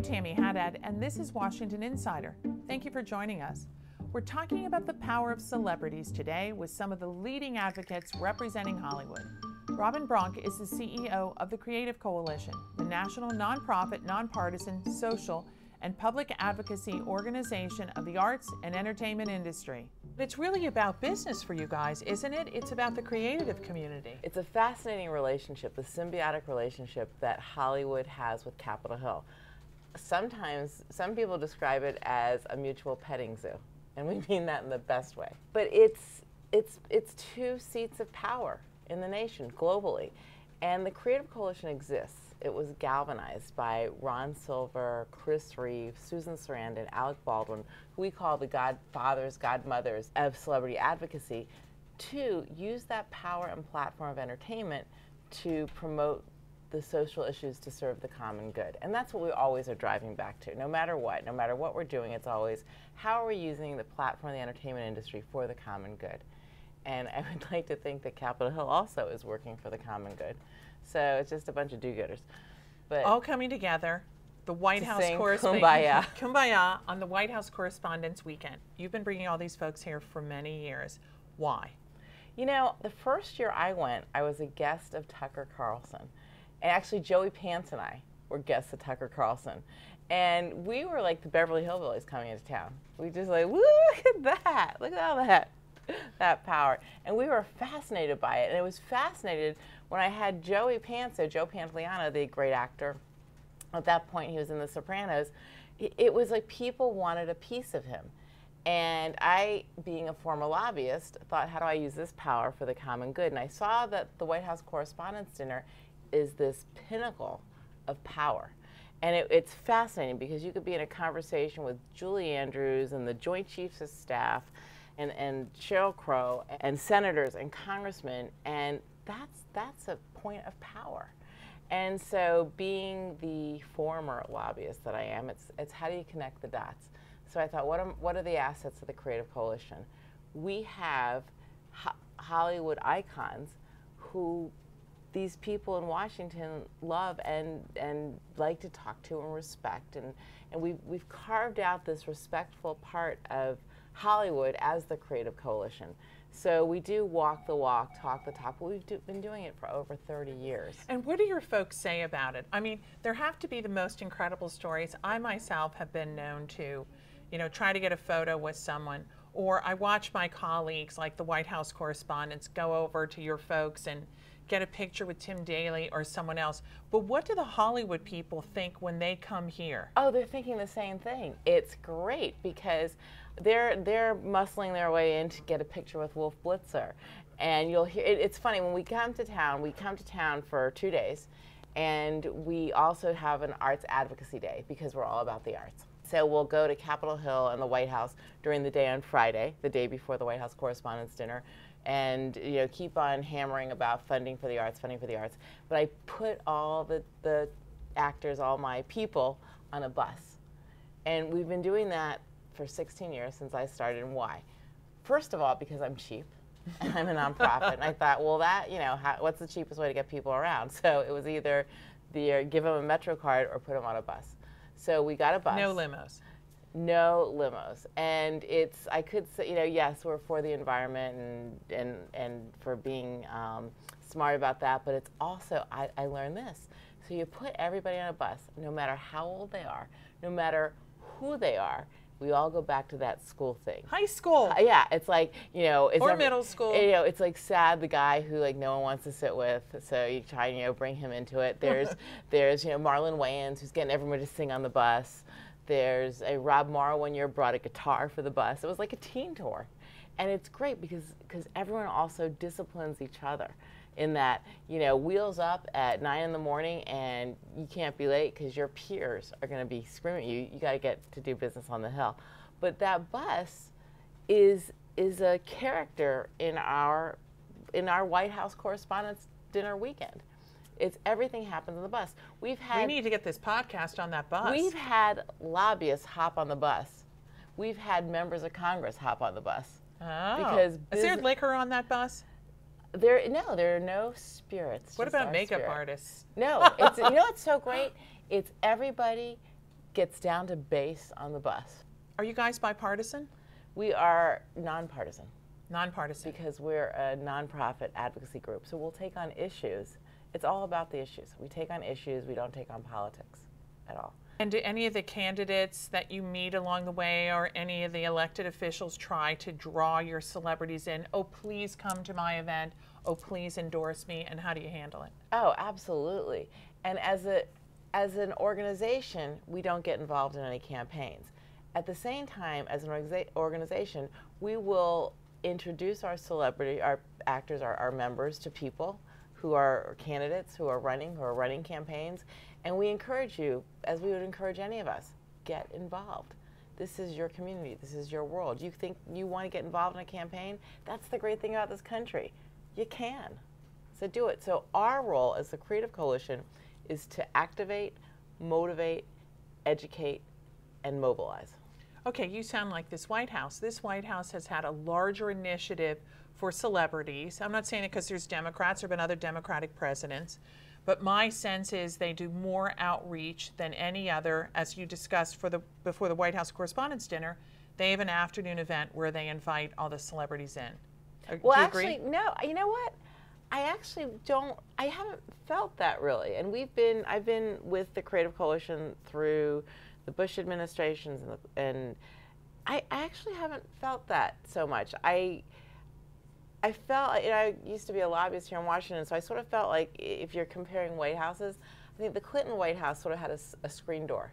I'm Tammy Haddad, and this is Washington Insider. Thank you for joining us. We're talking about the power of celebrities today with some of the leading advocates representing Hollywood. Robin Bronk is the CEO of the Creative Coalition, the national nonprofit, nonpartisan, social, and public advocacy organization of the arts and entertainment industry. It's really about business for you guys, isn't it? It's about the creative community. It's a fascinating relationship, the symbiotic relationship that Hollywood has with Capitol Hill. Sometimes, some people describe it as a mutual petting zoo, and we mean that in the best way. But it's two seats of power in the nation, globally. And the Creative Coalition exists. It was galvanized by Ron Silver, Chris Reeve, Susan Sarandon, Alec Baldwin, who we call the godfathers, godmothers of celebrity advocacy, to use that power and platform of entertainment to promote the social issues to serve the common good. And that's what we always are driving back to. No matter what we're doing, it's always how are we using the platform of the entertainment industry for the common good. And I would like to think that Capitol Hill also is working for the common good. So it's just a bunch of do-gooders. But all coming together, the White House correspondence. Kumbaya. Kumbaya on the White House Correspondents' Weekend. You've been bringing all these folks here for many years. Why? You know, the first year I went, I was a guest of Tucker Carlson. And actually, Joey Pants and I were guests of Tucker Carlson. And we were like the Beverly Hillbillies coming into town. We just like, woo, look at that. Look at all that power. And we were fascinated by it. And it was fascinated when I had Joey Pants, so Joe Pantoliano, the great actor. At that point, he was in The Sopranos. It was like people wanted a piece of him. And I, being a former lobbyist, thought, how do I use this power for the common good? And I saw that the White House Correspondents' Dinner is this pinnacle of power. And it's fascinating because you could be in a conversation with Julie Andrews and the Joint Chiefs of Staff and Sheryl Crow and senators and congressmen, and that's a point of power. And so being the former lobbyist that I am, it's how do you connect the dots? So I thought, what are the assets of the Creative Coalition? We have Hollywood icons who these people in Washington love and like to talk to and respect. And we've carved out this respectful part of Hollywood as the Creative Coalition. So we do walk the walk, talk the talk, but we've been doing it for over 30 years. And what do your folks say about it? I mean, there have to be the most incredible stories. I myself have been known to, try to get a photo with someone, or I watch my colleagues, like the White House correspondents, go over to your folks and get a picture with Tim Daly or someone else. But what do the Hollywood people think when they come here? Oh, they're thinking the same thing. It's great because they're muscling their way in to get a picture with Wolf Blitzer. And you'll hear, it's funny, when we come to town for 2 days, and we also have an arts advocacy day because we're all about the arts. So we'll go to Capitol Hill and the White House during the day on Friday, the day before the White House Correspondents' Dinner, and keep on hammering about funding for the arts. But I put all the actors, all my people, on a bus. And we've been doing that for 16 years since I started. And why? First of all, because I'm cheap. I'm a nonprofit. And I thought, well, what's the cheapest way to get people around? So it was either give them a Metro card or put them on a bus. So we got a bus. No limos. No limos. And I could say, yes, we're for the environment and for being smart about that, but it's also, I learned this. So you put everybody on a bus, no matter how old they are, no matter who they are, we all go back to that school thing. High school. Yeah, it's like, or middle school. It's like sad, the guy who no one wants to sit with, so you try and bring him into it. There's Marlon Wayans, who's getting everyone to sing on the bus. There's a Rob Morrow one year brought a guitar for the bus. It was like a teen tour. And it's great because everyone also disciplines each other in that, wheels up at 9 in the morning and you can't be late because your peers are going to be screaming at you. You got to get to do business on the Hill. But that bus is a character in our White House Correspondents' Dinner weekend. It's everything happens on the bus. We need to get this podcast on that bus. We've had lobbyists hop on the bus. We've had members of Congress hop on the bus. Oh. Because is there liquor on that bus? There are no spirits. What about makeup artists? No, it's what's so great? It's everybody gets down to base on the bus. Are you guys bipartisan? We are nonpartisan. Nonpartisan. Because we're a nonprofit advocacy group. So we'll take on issues. It's all about the issues. We take on issues. We don't take on politics at all. And do any of the candidates that you meet along the way or any of the elected officials try to draw your celebrities in? Oh, please come to my event. Oh, please endorse me. And how do you handle it? Oh, absolutely. And as an organization, we don't get involved in any campaigns. At the same time, as an organization, we will introduce our actors, our members to people who are candidates, who are running campaigns, and we encourage you, as we would encourage any of us, get involved. This is your community, this is your world. You think you want to get involved in a campaign? That's the great thing about this country. You can, so do it. So our role as the Creative Coalition is to activate, motivate, educate, and mobilize. Okay, you sound like this White House. This White House has had a larger initiative for celebrities. I'm not saying it because there's Democrats, there have been other Democratic presidents, but my sense is they do more outreach than any other. As you discussed before the White House Correspondents' Dinner, they have an afternoon event where they invite all the celebrities in. Well, do you actually, agree? no. You know what? I haven't felt that really. And I've been with the Creative Coalition through the Bush administrations, and I actually haven't felt that so much. I felt, I used to be a lobbyist here in Washington, so I sort of felt like if you're comparing White Houses, I think the Clinton White House sort of had a screen door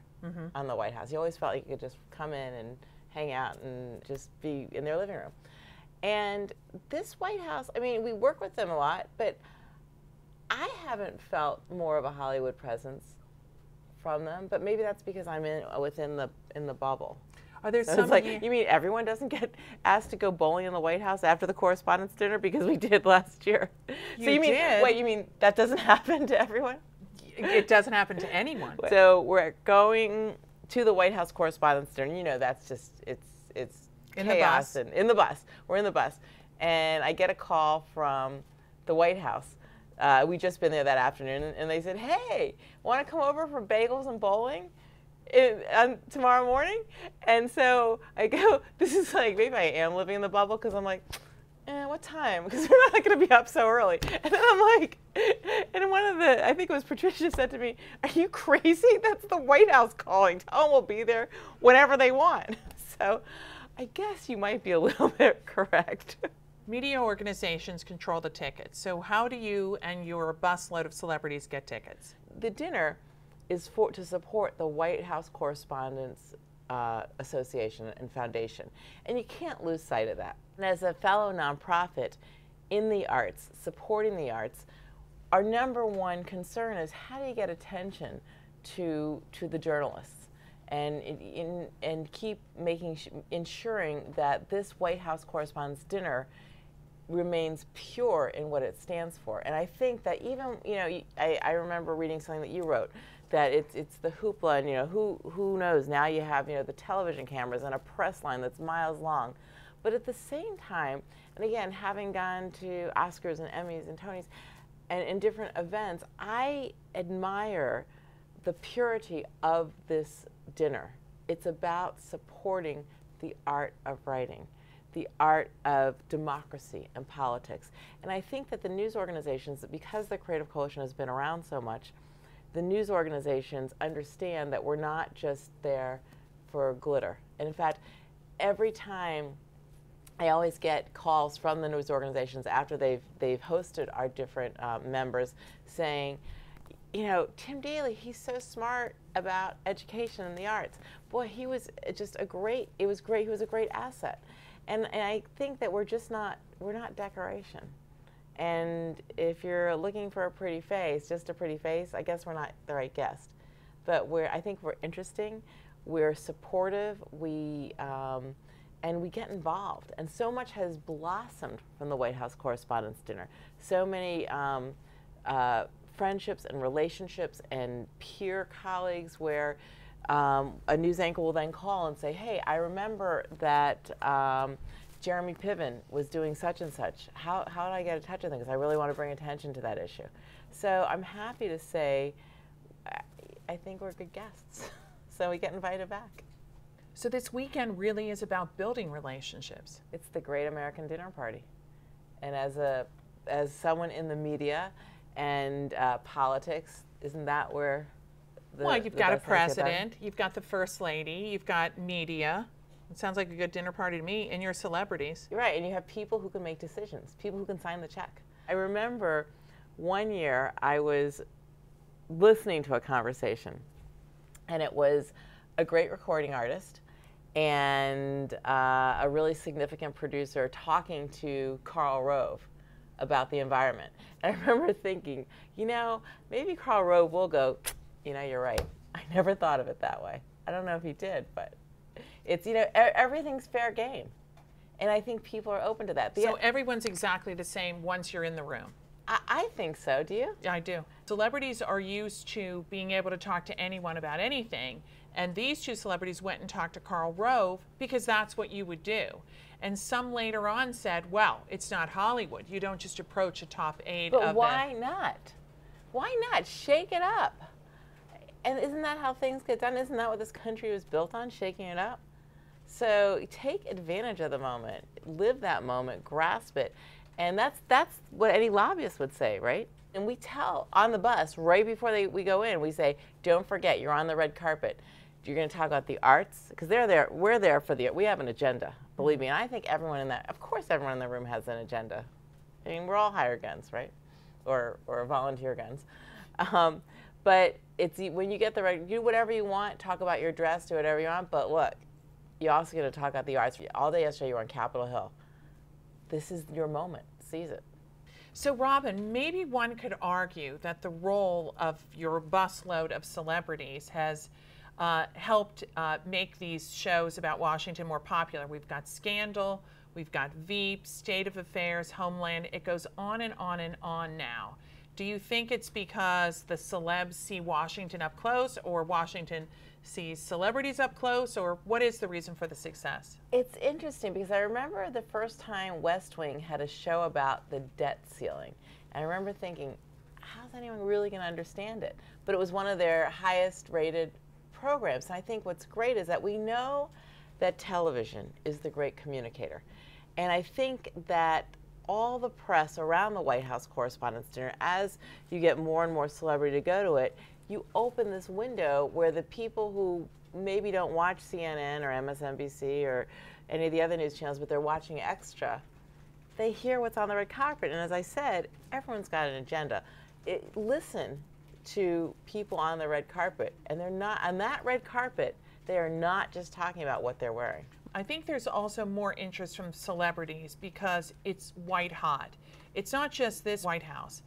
on the White House. You always felt like you could just come in and hang out and just be in their living room. And this White House, I mean, we work with them a lot, but I haven't felt more of a Hollywood presence from them. But maybe that's because I'm within the bubble. Are there So some it's like, you mean everyone doesn't get asked to go bowling in the White House after the Correspondents' Dinner because we did last year? So you mean, did. wait, you mean that doesn't happen to everyone? It doesn't happen to anyone. So we're going to the White House Correspondents' Dinner. You know, that's just it's In chaos. the bus. And in the bus. We're in the bus, and I get a call from the White House. We just been there that afternoon, and they said, "Hey, want to come over for bagels and bowling tomorrow morning?" And so I go, this is like, maybe I am living in the bubble, because I'm like, what time? Because we're not going to be up so early. And then I'm like, and one of the, I think it was Patricia, said to me, "Are you crazy? That's the White House calling. Tell them we'll be there whenever they want." So I guess you might be a little bit correct. Media organizations control the tickets. So how do you and your busload of celebrities get tickets? The dinner is to support the White House Correspondents' Association and Foundation. And you can't lose sight of that. And as a fellow nonprofit in the arts, supporting the arts, our number one concern is how do you get attention to the journalists and keep ensuring that this White House Correspondents' Dinner remains pure in what it stands for. And I think that even, you know, I remember reading something that you wrote, that it's the hoopla, and, you know, who knows, now you have, you know, the television cameras and a press line that's miles long. But at the same time, and again, having gone to Oscars and Emmys and Tonys and in different events, I admire the purity of this dinner. It's about supporting the art of writing, the art of democracy and politics. And I think that the news organizations, because the Creative Coalition has been around so much, the news organizations understand that we're not just there for glitter. And in fact, every time I always get calls from the news organizations after they've hosted our different members saying, you know, Tim Daly, he's so smart about education and the arts. Boy, he was just he was a great asset. And I think that we're not decoration. And if you're looking for a pretty face, just a pretty face, I guess we're not the right guest. But I think we're interesting, we're supportive, and we get involved. And so much has blossomed from the White House Correspondents' Dinner. So many friendships and relationships and peer colleagues where a news anchor will then call and say, "Hey, I remember that Jeremy Piven was doing such and such. How did I get in touch with him? Because I really want to bring attention to that issue." So I'm happy to say I think we're good guests. so we get invited back. So this weekend really is about building relationships. It's the Great American Dinner Party. And as someone in the media and politics, isn't that where well, you've got a president, you've got the first lady, you've got media. It sounds like a good dinner party to me, and your celebrities. You're right, and you have people who can make decisions, people who can sign the check. I remember one year I was listening to a conversation, and it was a great recording artist and a really significant producer talking to Karl Rove about the environment. And I remember thinking, you know, maybe Karl Rove will go, you know, you're right. I never thought of it that way. I don't know if he did, but it's, you know, everything's fair game. And I think people are open to that. So everyone's exactly the same once you're in the room. I think so. Do you? I do. Celebrities are used to being able to talk to anyone about anything. And these two celebrities went and talked to Karl Rove because that's what you would do. And some later on said, well, it's not Hollywood. You don't just approach a top aide of But why not? Why not? Shake it up. And isn't that how things get done? Isn't that what this country was built on, shaking it up? So take advantage of the moment, live that moment, grasp it. And that's what any lobbyist would say, right? And we tell on the bus, right before we go in, we say, don't forget, you're on the red carpet. You're going to talk about the arts, because they're there. We're there for we have an agenda, believe me. And I think everyone in that, of course everyone in the room has an agenda. I mean, we're all hired guns, right? Or volunteer guns. But it's when you get the right, do whatever you want, talk about your dress, do whatever you want, but look, you're also going to talk about the arts. All day yesterday you were on Capitol Hill. This is your moment. Seize it. So Robin, maybe one could argue that the role of your busload of celebrities has helped make these shows about Washington more popular. We've got Scandal, we've got Veep, State of Affairs, Homeland. It goes on and on and on now. Do you think it's because the celebs see Washington up close, or Washington sees celebrities up close, or what is the reason for the success? It's interesting because I remember the first time West Wing had a show about the debt ceiling. And I remember thinking, how's anyone really going to understand it? But it was one of their highest rated programs. And I think what's great is that we know that television is the great communicator. And I think that all the press around the White House Correspondents' Dinner, as you get more and more celebrity to go to it, you open this window where the people who maybe don't watch CNN or MSNBC or any of the other news channels, but they're watching Extra, they hear what's on the red carpet. And as I said, everyone's got an agenda. Listen to people on the red carpet, and they're not, on that red carpet, they are not just talking about what they're wearing. I think there's also more interest from celebrities because it's white hot. It's not just this White House.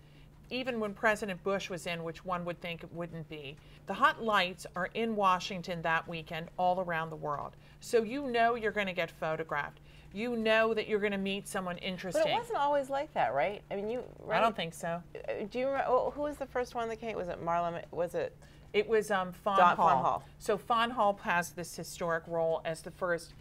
Even when President Bush was in, which one would think it wouldn't be, the hot lights are in Washington that weekend all around the world. So you know you're going to get photographed. You know that you're going to meet someone interesting. But it wasn't always like that, right? I mean, right? I don't think so. Do you remember, who was the first one that came? Was it Marlon? Was it? It was Fawn Hall. So Fawn Hall has this historic role as the first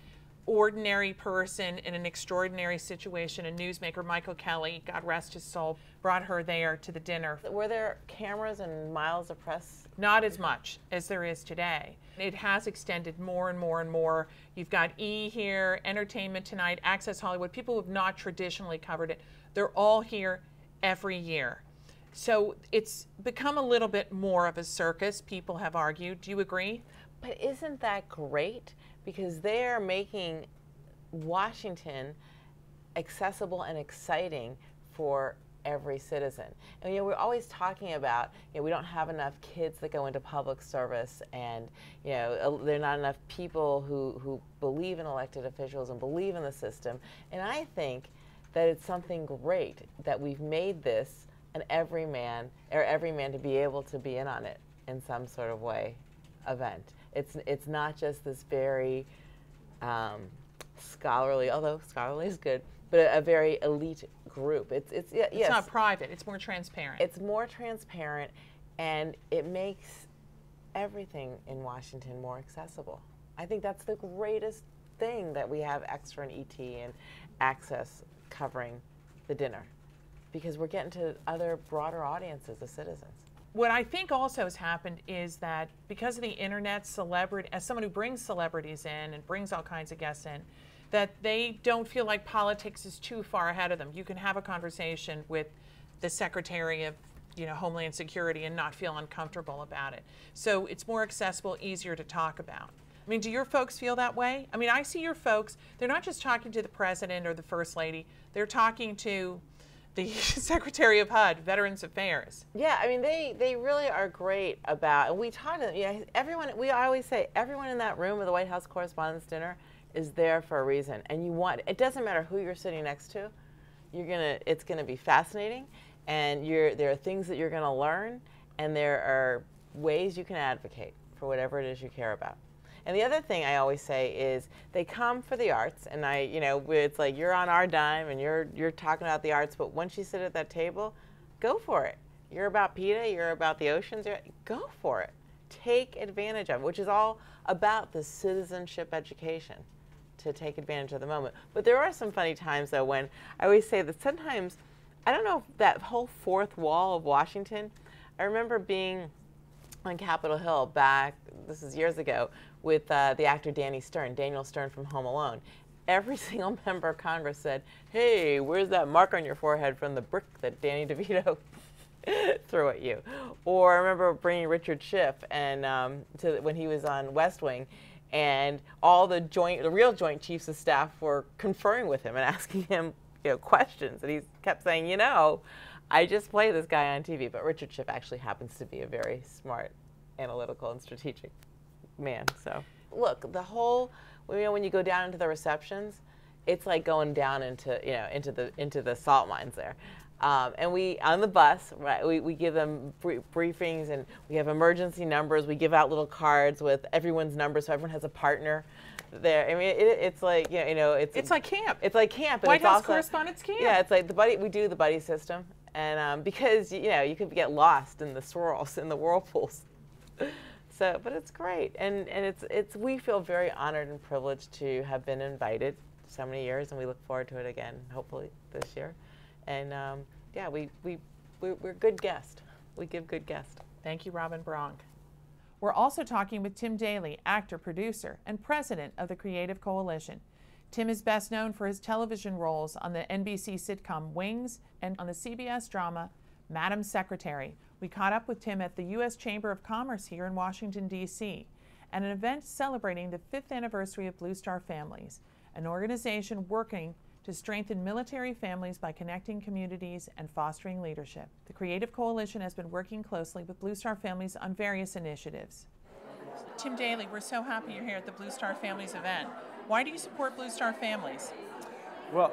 ordinary person in an extraordinary situation. A newsmaker, Michael Kelly, God rest his soul, brought her there to the dinner. Were there cameras and miles of press? Not as much as there is today. It has extended more and more and more. You've got E! here, Entertainment Tonight, Access Hollywood, people who have not traditionally covered it. They're all here every year. So it's become a little bit more of a circus, people have argued. Do you agree? But isn't that great? Because they're making Washington accessible and exciting for every citizen. And, you know, we're always talking about, you know, we don't have enough kids that go into public service, and, you know, there are not enough people who believe in elected officials and believe in the system. And I think that it's something great that we've made this an everyman to be able to be in on it in some sort of way event. It's not just this very scholarly, although scholarly is good, but a very elite group. It's not private. It's more transparent. It's more transparent, and it makes everything in Washington more accessible. I think that's the greatest thing that we have Extra and ET and Access covering the dinner, because we're getting to other broader audiences of citizens. what I think also has happened is that because of the internet, as someone who brings celebrities in and brings all kinds of guests in, that they don't feel like politics is too far ahead of them. You can have a conversation with the Secretary of Homeland Security and not feel uncomfortable about it. So it's more accessible, easier to talk about. I mean, do your folks feel that way? I mean, I see your folks, they're not just talking to the president or the first lady, they're talking to the Secretary of HUD, Veterans Affairs. Yeah, I mean, they really are great about, and we talk to them, everyone, we always say, everyone in that room of the White House Correspondents' Dinner is there for a reason. And it doesn't matter who you're sitting next to, it's gonna be fascinating, and there are things that you're gonna learn, and there are ways you can advocate for whatever it is you care about. And the other thing I always say is they come for the arts, and it's like you're on our dime and you're talking about the arts, but once you sit at that table, go for it. You're about PETA, you're about the oceans, go for it. Take advantage of it, which is all about the citizenship education, to take advantage of the moment. But there are some funny times though when I always say that sometimes, I don't know, that whole fourth wall of Washington, I remember being on Capitol Hill back, this is years ago, with the actor Daniel Stern from Home Alone. Every single member of Congress said, hey, where's that mark on your forehead from the brick that Danny DeVito threw at you? Or I remember bringing Richard Schiff and when he was on West Wing, and all the real Joint Chiefs of Staff were conferring with him and asking him questions, and he kept saying, I just play this guy on TV, but Richard Schiff actually happens to be a very smart, analytical, and strategic man. So look, the whole, when you go down into the receptions, it's like going down into the salt mines there. And we, on the bus, right, we give them briefings, and we have emergency numbers. We give out little cards with everyone's numbers, so everyone has a partner there. I mean, it's like, it's like camp. It's like camp. White House Correspondents' Camp. Yeah, it's like we do the buddy system. And because, you could get lost in the swirls, in the whirlpools. So, but it's great. And we feel very honored and privileged to have been invited so many years, and we look forward to it again, hopefully this year. And yeah, we're good guests. We give good guests. Thank you, Robin Bronk. We're also talking with Tim Daly, actor, producer, and president of the Creative Coalition. Tim is best known for his television roles on the NBC sitcom Wings and on the CBS drama Madam Secretary. We caught up with Tim at the U.S. Chamber of Commerce here in Washington, D.C., at an event celebrating the 5th anniversary of Blue Star Families, an organization working to strengthen military families by connecting communities and fostering leadership. The Creative Coalition has been working closely with Blue Star Families on various initiatives. Tim Daly, we're so happy you're here at the Blue Star Families event. Why do you support Blue Star Families? Well,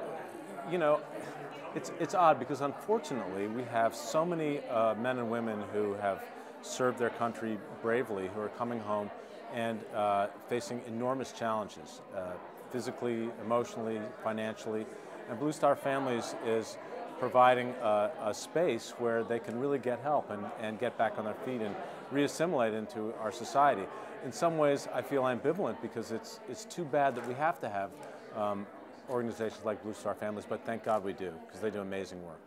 it's odd because unfortunately we have so many men and women who have served their country bravely, who are coming home and facing enormous challenges, physically, emotionally, financially. And Blue Star Families is providing a space where they can really get help and get back on their feet and reassimilate into our society. In some ways, I feel ambivalent because it's too bad that we have to have organizations like Blue Star Families, but thank God we do, because they do amazing work.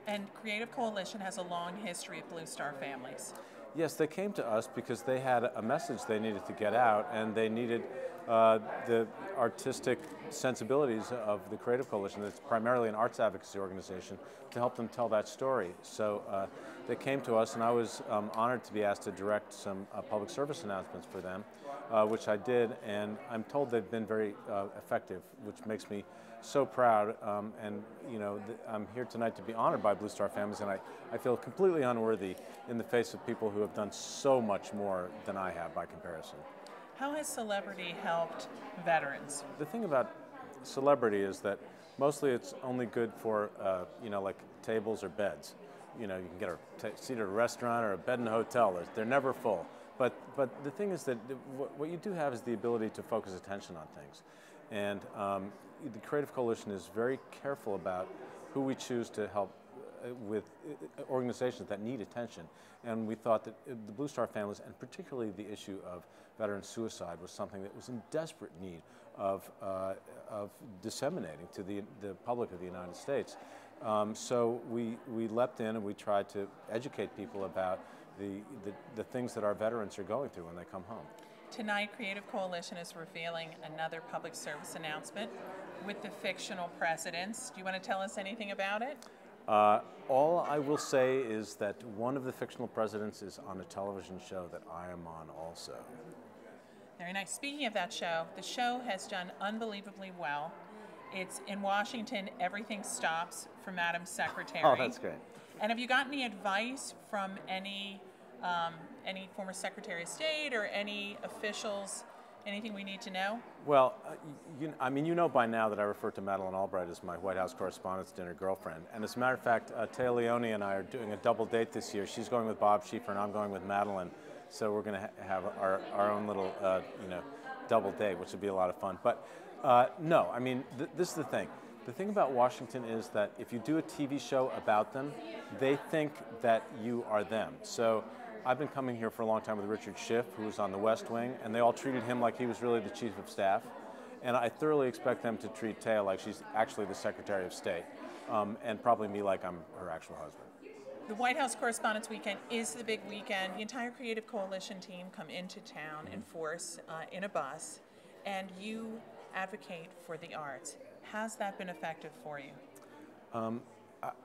And Creative Coalition has a long history of Blue Star Families. Yes, they came to us because they had a message they needed to get out, and they needed the artistic sensibilities of the Creative Coalition, that's primarily an arts advocacy organization, to help them tell that story. So they came to us, and I was honored to be asked to direct some public service announcements for them, which I did, and I'm told they've been very effective, which makes me so proud. And I'm here tonight to be honored by Blue Star Families, and I feel completely unworthy in the face of people who have done so much more than I have by comparison. How has celebrity helped veterans? The thing about celebrity is that mostly it's only good for, like tables or beds. You can get a seat at a restaurant or a bed in a hotel. They're never full. But the thing is that what you do have is the ability to focus attention on things. And the Creative Coalition is very careful about who we choose to help with organizations that need attention. And we thought that the Blue Star Families, and particularly the issue of veteran suicide, was something that was in desperate need of disseminating to the public of the United States. So we leapt in and we tried to educate people about the things that our veterans are going through when they come home. Tonight, Creative Coalition is revealing another public service announcement with the fictional presidents. Do you want to tell us anything about it? All I will say is that one of the fictional presidents is on a television show that I am on also. Very nice. Speaking of that show, the show has done unbelievably well. It's in Washington, everything stops for Madam Secretary. Oh, that's great. And have you gotten any advice from any former Secretary of State or any officials, anything we need to know? Well, you know by now that I refer to Madeleine Albright as my White House Correspondents' Dinner girlfriend. And as a matter of fact, Taya Leone and I are doing a double date this year. She's going with Bob Schieffer and I'm going with Madeleine. So we're going to have our own little, double date, which would be a lot of fun. But no, I mean, this is the thing. The thing about Washington is that if you do a TV show about them, they think that you are them. So I've been coming here for a long time with Richard Schiff, who was on the West Wing, and they all treated him like he was really the chief of staff. And I thoroughly expect them to treat Taya like she's actually the Secretary of State, and probably me like I'm her actual husband. The White House Correspondents' Weekend is the big weekend. The entire Creative Coalition team come into town in force in a bus, and you advocate for the arts. Has that been effective for you?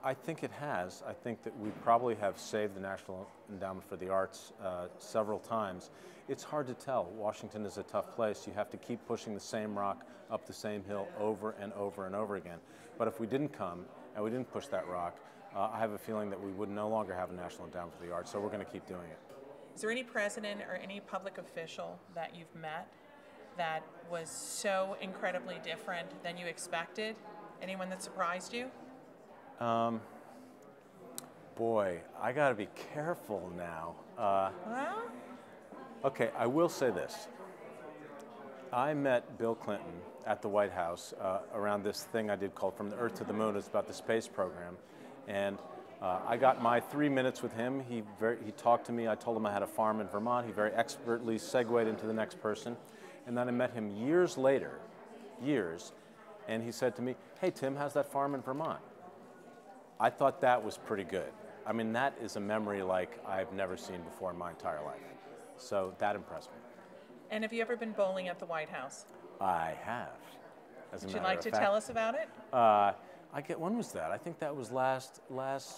I think it has. I think that we probably have saved the National Endowment for the Arts several times. It's hard to tell. Washington is a tough place. You have to keep pushing the same rock up the same hill over and over and over again. But if we didn't come and we didn't push that rock, I have a feeling that we would no longer have a National Endowment for the Arts, so we're going to keep doing it. Is there any president or any public official that you've met that was so incredibly different than you expected? Anyone that surprised you? Boy, I got to be careful now. Well? Okay, I will say this. I met Bill Clinton at the White House around this thing I did called From the Earth to the Moon. It's about the space program. And I got my 3 minutes with him. He talked to me. I told him I had a farm in Vermont. He very expertly segued into the next person. And then I met him years later, and he said to me, "Hey, Tim, how's that farm in Vermont?" I thought that was pretty good. I mean, that is a memory like I've never seen before in my entire life. So that impressed me. And have you ever been bowling at the White House? I have. Would you like to tell us about it? When was that? I think that was last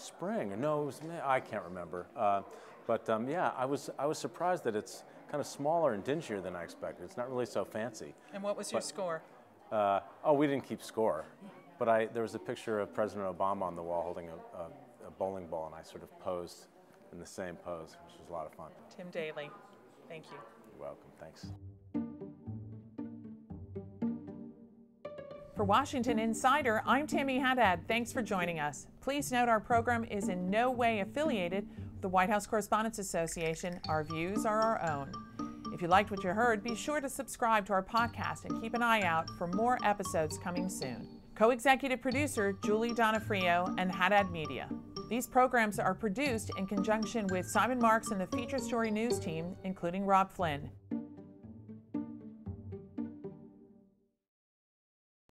spring. Or no, it was May. I can't remember. Yeah, I was surprised that it's kind of smaller and dingier than I expected. It's not really so fancy. And what was your score? We didn't keep score. But there was a picture of President Obama on the wall holding a bowling ball, and I sort of posed in the same pose, which was a lot of fun. Tim Daly, thank you. You're welcome. Thanks. For Washington Insider, I'm Tammy Haddad. Thanks for joining us. Please note our program is in no way affiliated with the White House Correspondents Association. Our views are our own. If you liked what you heard, be sure to subscribe to our podcast and keep an eye out for more episodes coming soon. Co-executive producer Julie Donofrio and Haddad Media. These programs are produced in conjunction with Simon Marks and the Feature Story News team, including Rob Flynn.